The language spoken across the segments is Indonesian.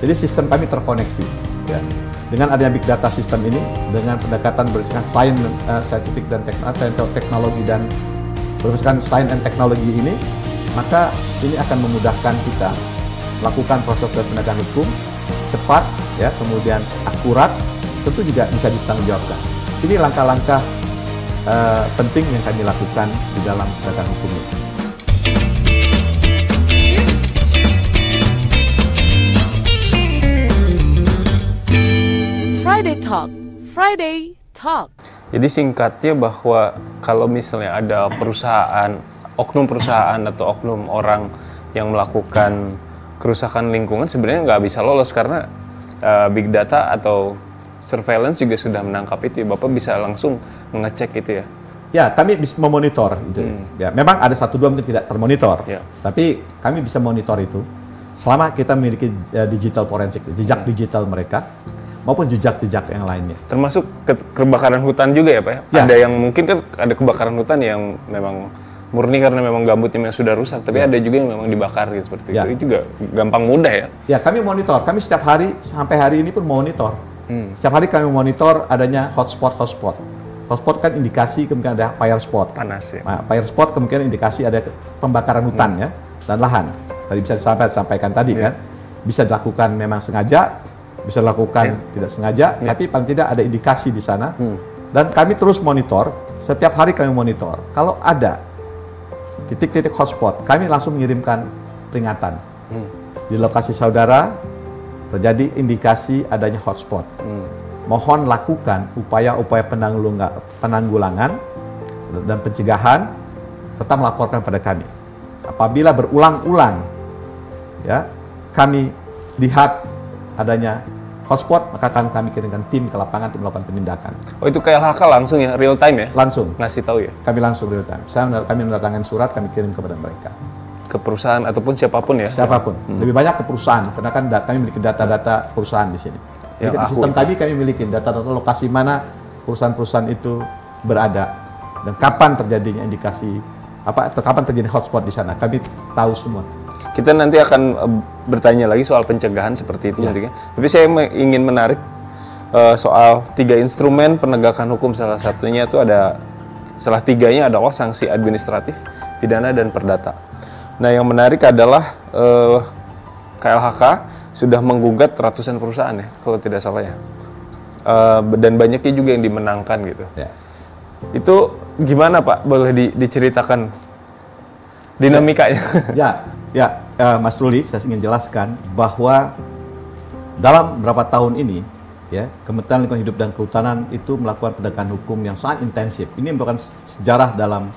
Jadi sistem kami terkoneksi. Ya. Dengan adanya big data sistem ini, dengan pendekatan berdasarkan scientific dan teknologi dan berdasarkan science and teknologi ini, maka ini akan memudahkan kita melakukan proses penegakan hukum cepat, ya, kemudian akurat, tentu juga bisa ditanggungjawabkan. Ini langkah-langkah penting yang kami lakukan di dalam penegakan hukum ini. Friday Talk. Jadi singkatnya bahwa kalau misalnya ada perusahaan, oknum perusahaan atau oknum orang yang melakukan kerusakan lingkungan, sebenarnya nggak bisa lolos karena big data atau surveillance juga sudah menangkap itu. Bapak bisa langsung mengecek itu ya? Ya, kami bisa memonitor itu. Ya, memang ada 1-2 mungkin tidak termonitor, ya. Tapi kami bisa monitor itu selama kita memiliki digital forensik, jejak digital mereka maupun jejak-jejak yang lainnya. Termasuk kebakaran hutan juga ya Pak? Ya? Ada yang mungkin kan ada kebakaran hutan yang memang murni karena memang gambutnya yang sudah rusak, tapi ada juga yang memang dibakar gitu, seperti itu. Itu juga gampang mudah ya? Ya, kami monitor. Kami setiap hari, sampai hari ini pun monitor. Setiap hari kami monitor adanya hotspot. Hotspot kan indikasi kemungkinan ada fire spot. Panas ya? Nah, fire spot kemungkinan indikasi ada pembakaran hutan ya, dan lahan. Tadi bisa disampaikan tadi kan, bisa dilakukan memang sengaja, bisa dilakukan tidak sengaja, tapi paling tidak ada indikasi di sana. Dan kami terus monitor, setiap hari kami monitor. Kalau ada titik-titik hotspot, kami langsung mengirimkan peringatan. Di lokasi saudara terjadi indikasi adanya hotspot. Mohon lakukan upaya-upaya penanggulangan dan pencegahan serta melaporkan pada kami. Apabila berulang-ulang ya, kami lihat adanya hotspot, maka akan kami kirimkan tim ke lapangan untuk melakukan penindakan. Oh, itu KLHK langsung ya, real time ya? Langsung. Ngasih tahu ya? Kami langsung real time. Kami mendatangkan surat, kami kirim kepada mereka. Ke perusahaan ataupun siapapun ya? Siapapun. Lebih banyak ke perusahaan, karena kan kami memiliki data-data perusahaan di sini. Jadi di sistem kami memiliki data-data lokasi mana perusahaan-perusahaan itu berada dan kapan terjadinya indikasi atau kapan terjadi hotspot di sana. Kami tahu semua. Kita nanti akan bertanya lagi soal pencegahan seperti itu nantinya. Tapi saya ingin menarik soal 3 instrumen penegakan hukum. Salah satunya itu salah 3-nya adalah sanksi administratif, pidana, dan perdata. Nah, yang menarik adalah KLHK sudah menggugat ratusan perusahaan ya, kalau tidak salah ya. Dan banyaknya juga yang dimenangkan gitu. Ya. Itu gimana Pak? Boleh diceritakan dinamikanya? Ya, Mas Ruli, saya ingin jelaskan bahwa dalam beberapa tahun ini, ya, Kementerian Lingkungan Hidup dan Kehutanan itu melakukan penegakan hukum yang sangat intensif. Ini merupakan sejarah dalam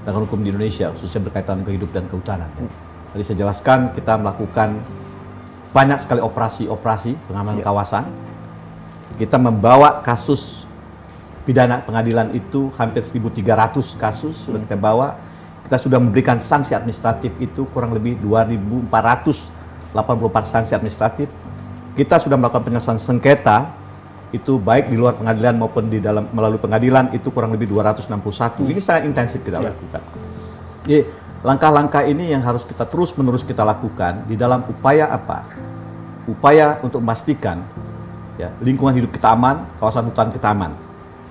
penegakan hukum di Indonesia, khususnya berkaitan dengan hidup dan kehutanan. Ya. Tadi saya jelaskan, kita melakukan banyak sekali operasi pengamanan kawasan. Kita membawa kasus pidana pengadilan itu hampir 1.300 kasus sudah kita bawa. Kita sudah memberikan sanksi administratif itu kurang lebih 2.484 sanksi administratif. Kita sudah melakukan penyelesaian sengketa itu baik di luar pengadilan maupun di dalam melalui pengadilan itu kurang lebih 261. Ini sangat intensif kita lakukan. Jadi langkah-langkah ini yang harus kita terus-menerus kita lakukan di dalam upaya apa? Upaya untuk memastikan ya, lingkungan hidup kita aman, kawasan hutan kita aman.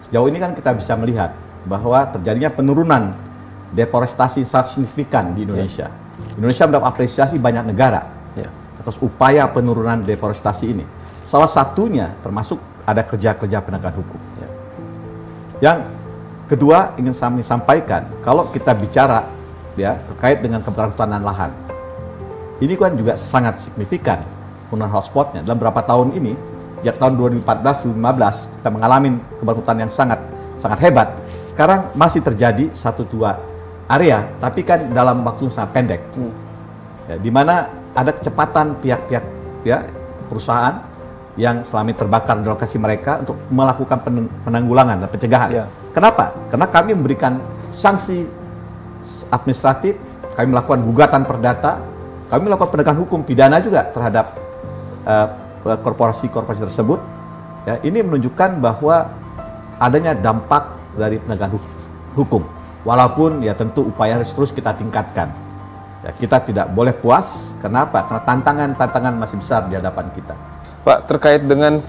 Sejauh ini kan kita bisa melihat bahwa terjadinya penurunan deforestasi sangat signifikan di Indonesia. Indonesia mendapat apresiasi banyak negara atas upaya penurunan deforestasi ini. Salah satunya termasuk ada kerja-kerja penegakan hukum. Yang kedua ingin saya sampaikan, kalau kita bicara ya terkait dengan kebakaran hutan dan lahan, ini kan juga sangat signifikan penurunan hotspotnya. Dalam beberapa tahun ini, sejak tahun 2014-2015 kita mengalami kebakaran hutan yang sangat hebat. Sekarang masih terjadi 1-2 area, tapi kan dalam waktu sangat pendek. Ya, di mana ada kecepatan pihak-pihak ya, perusahaan yang selama ini terbakar di lokasi mereka untuk melakukan penanggulangan dan pencegahan. Ya. Kenapa? Karena kami memberikan sanksi administratif, kami melakukan gugatan perdata, kami melakukan penegakan hukum pidana juga terhadap korporasi-korporasi tersebut. Ya, ini menunjukkan bahwa adanya dampak dari penegakan hukum. Walaupun ya tentu upaya harus terus kita tingkatkan. Ya, kita tidak boleh puas. Kenapa? Karena tantangan masih besar di hadapan kita. Pak, terkait dengan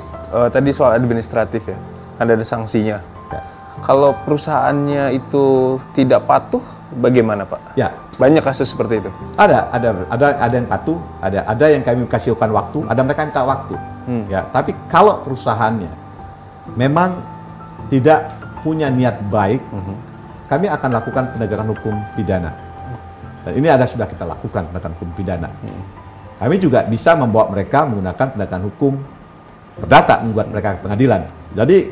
tadi soal administratif ya, kan ada sanksinya. Ya. Kalau perusahaannya itu tidak patuh, bagaimana Pak? Ya, Banyak kasus seperti itu. ada yang patuh, ada yang kami kasihkan waktu, ada mereka minta waktu. Ya, tapi kalau perusahaannya memang tidak punya niat baik, kami akan lakukan penegakan hukum pidana. Dan ini sudah kita lakukan penegakan hukum pidana. Kami juga bisa membawa mereka menggunakan penegakan hukum perdata, membuat mereka ke pengadilan. Jadi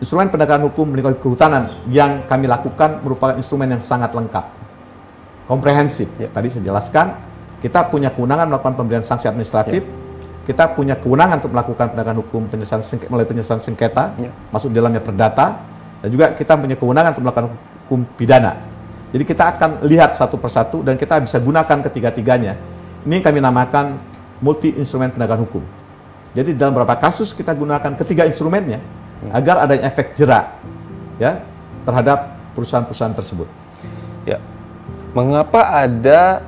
instrumen penegakan hukum lingkungan kehutanan yang kami lakukan merupakan instrumen yang sangat lengkap, komprehensif. Tadi saya jelaskan, kita punya kewenangan melakukan pemberian sanksi administratif, kita punya kewenangan untuk melakukan penegakan hukum melalui penyelesaian sengketa, masuk di dalamnya perdata, dan juga kita punya kewenangan untuk melakukan hukum pidana. Jadi kita akan lihat satu persatu dan kita bisa gunakan ketiga-tiganya. Ini kami namakan multi instrumen penegakan hukum. Jadi dalam beberapa kasus kita gunakan ketiga instrumennya agar ada efek jerak ya terhadap perusahaan-perusahaan tersebut. Ya. Mengapa ada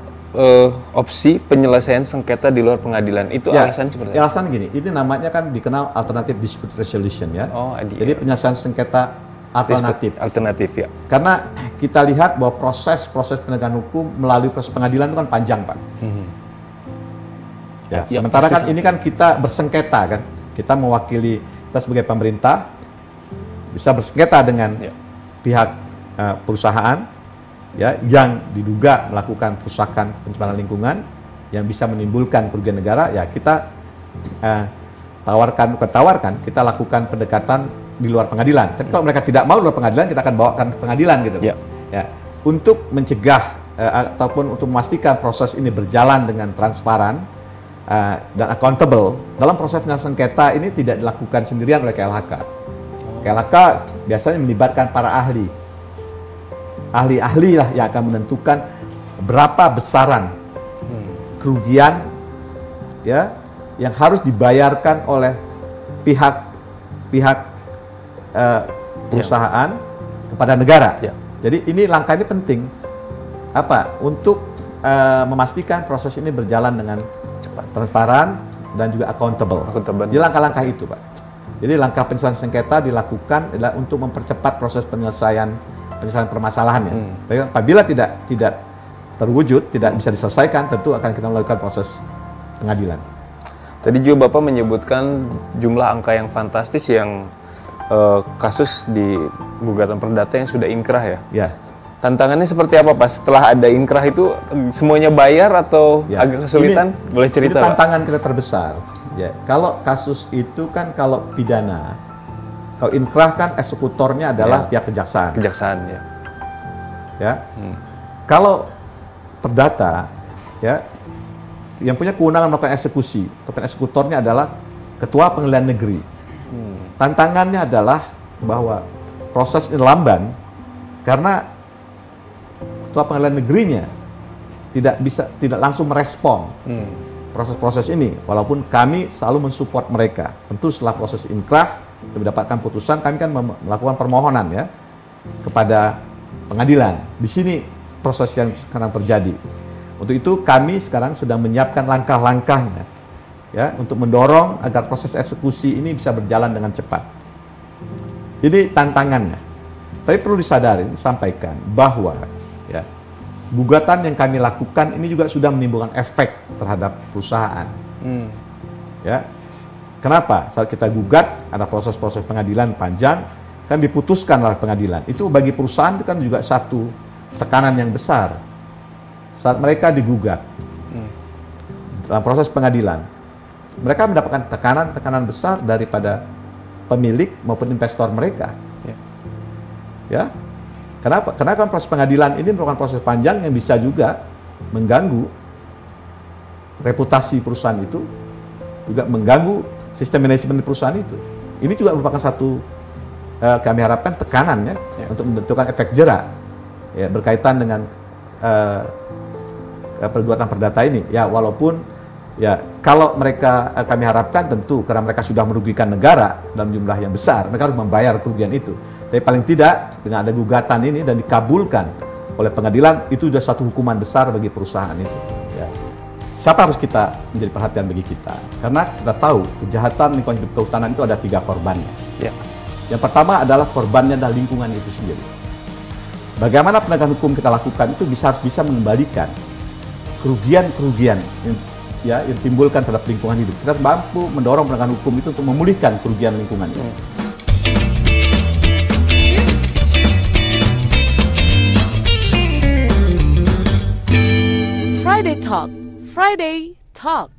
opsi penyelesaian sengketa di luar pengadilan? Itu alasan seperti apa? Alasan gini, ini namanya kan dikenal alternative dispute resolution ya. Oh, ADR. Jadi penyelesaian sengketa alternatif ya. Karena kita lihat bahwa proses penegakan hukum melalui proses pengadilan itu kan panjang, Pak. Ya, sementara kan ini kan kita bersengketa kan, kita mewakili, kita sebagai pemerintah bisa bersengketa dengan pihak perusahaan ya yang diduga melakukan perusakan pencemaran lingkungan yang bisa menimbulkan kerugian negara, ya kita tawarkan, kita lakukan pendekatan di luar pengadilan. Tapi kalau mereka tidak mau luar pengadilan, kita akan bawakan ke pengadilan gitu. Ya, untuk mencegah ataupun untuk memastikan proses ini berjalan dengan transparan dan accountable, dalam proses penyelesaian sengketa ini tidak dilakukan sendirian oleh KLHK. KLHK biasanya melibatkan para ahli-ahli lah yang akan menentukan berapa besaran kerugian ya yang harus dibayarkan oleh pihak perusahaan kepada negara. Jadi ini langkah ini penting untuk memastikan proses ini berjalan dengan cepat, transparan dan juga accountable. Jadi langkah-langkah itu, Pak. Jadi langkah penyelesaian sengketa dilakukan adalah untuk mempercepat proses penyelesaian permasalahannya. Tapi apabila tidak terwujud, tidak bisa diselesaikan, tentu akan kita melakukan proses pengadilan. Tadi juga Bapak menyebutkan jumlah angka yang fantastis yang kasus di gugatan perdata yang sudah inkrah ya. Ya. Tantangannya seperti apa Pak? Setelah ada inkrah itu semuanya bayar atau agak kesulitan? Boleh cerita Pak? Ini tantangan kita terbesar. Ya, kalau kasus itu kan kalau pidana, kalau inkrah kan eksekutornya adalah pihak kejaksaan. Kejaksaan ya. Ya. Kalau perdata ya yang punya kewenangan melakukan eksekusi, ataupun eksekutornya adalah Ketua Pengadilan Negeri. Tantangannya adalah bahwa proses ini lamban karena Ketua Pengadilan Negerinya tidak langsung merespon proses-proses ini, walaupun kami selalu mensupport mereka. Tentu setelah proses inkrah mendapatkan putusan, kami kan melakukan permohonan ya kepada pengadilan. Di sini proses yang sekarang terjadi. Untuk itu kami sekarang sedang menyiapkan langkah-langkahnya ya untuk mendorong agar proses eksekusi ini bisa berjalan dengan cepat. Ini tantangannya. Tapi perlu sampaikan bahwa ya gugatan yang kami lakukan ini juga sudah menimbulkan efek terhadap perusahaan. Ya. Kenapa? Saat kita gugat ada proses-proses pengadilan panjang, kan diputuskan oleh pengadilan. Itu bagi perusahaan itu kan juga satu tekanan yang besar. Saat mereka digugat dalam proses pengadilan, mereka mendapatkan tekanan besar daripada pemilik maupun investor mereka. Ya. Kenapa? Karena kan proses pengadilan ini merupakan proses panjang yang bisa juga mengganggu reputasi perusahaan itu, juga mengganggu sistem manajemen perusahaan itu. Ini juga merupakan satu kami harapkan tekanan ya untuk menentukan efek jerak ya berkaitan dengan perbuatan perdata ini. Ya walaupun ya, kalau mereka kami harapkan tentu karena mereka sudah merugikan negara dalam jumlah yang besar, mereka harus membayar kerugian itu. Tapi paling tidak dengan ada gugatan ini dan dikabulkan oleh pengadilan, itu sudah satu hukuman besar bagi perusahaan itu. Ya. Siapa harus kita menjadi perhatian bagi kita? Karena kita tahu kejahatan lingkungan hidup kehutanan itu ada 3 korbannya. Ya. Yang pertama adalah korbannya adalah lingkungan itu sendiri. Bagaimana penegakan hukum kita lakukan itu harus bisa mengembalikan kerugian-kerugian yang timbulkan terhadap lingkungan hidup. Kita mampu mendorong penegakan hukum itu untuk memulihkan kerugian lingkungan itu. Friday Talk. Friday Talk.